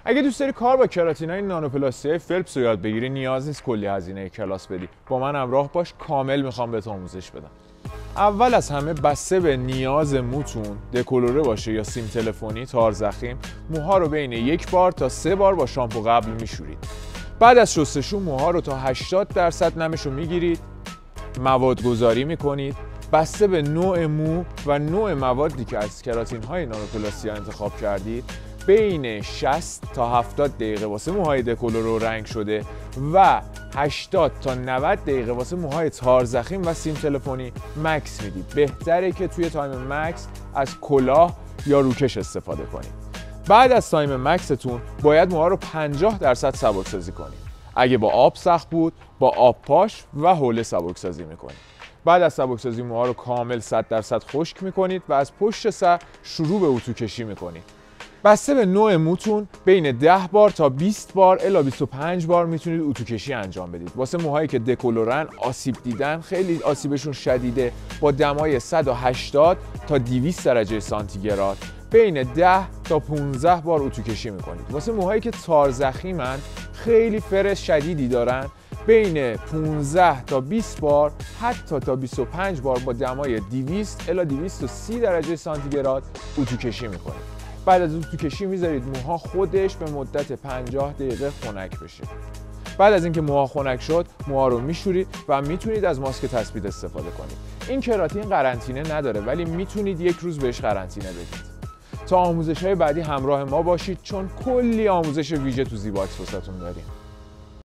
اگه دوست داری کار با کراتینای نانوپلاستیای فلپس رو یاد بگیری نیاز نیست کلی هزینه کلاس بدی. با من همراه باش، کامل میخوام بهت آموزش بدم. اول از همه بسته به نیاز موتون، دکولوره باشه یا سیم تلفنی، تار ضخیم، موها رو بین 1 بار تا 3 بار با شامپو قبل میشورید. بعد از شستشو موها رو تا 80% نمشو میگیرید، مواد گذاری میکنید. بسته به نوع مو و نوع موادی که از کراتین های نانوپلاستی انتخاب کردید، بین 60 تا 70 دقیقه واسه موهای دکولوره و رنگ شده و 80 تا 90 دقیقه واسه موهای تار ضخیم و سیم تلفنی مکس میدید. بهتره که توی تایم مکس از کلاه یا روکش استفاده کنید. بعد از تایم مکستون باید موها رو 50% سبکسازی کنید. اگه با آب سخت بود، با آب پاش و حوله سبکسازی میکنید. بعد از سبکسازی موها رو کامل 100% خشک میکنید و از پشت سر شروع به اتو کشی میکنید. بسته به نوع موتون بین 10 بار تا 20 بار الی 25 بار میتونید اتو کشی انجام بدید. واسه موهایی که دکولورن، آسیب دیدن، خیلی آسیبشون شدیده، با دمای 180 تا 200 درجه سانتیگراد بین 10 تا 15 بار اتو کشی میکنید. واسه موهایی که تار ضخیمن، خیلی فرش شدیدی دارن، بین 15 تا 20 بار حتی تا 25 بار با دمای 200 الی 230 درجه سانتیگراد اتو کشی میکنید. بعد از اتو کشی میذارید موها خودش به مدت 50 دقیقه خنک بشه. بعد از اینکه موها خنک شد، موها رو میشورید و میتونید از ماسک تثبیت استفاده کنید. این کراتین قرنطینه نداره ولی میتونید 1 روز بهش قرنطینه بدید. تا آموزش‌های بعدی همراه ما باشید چون کلی آموزش ویژه تو زیباکس واسهتون داریم.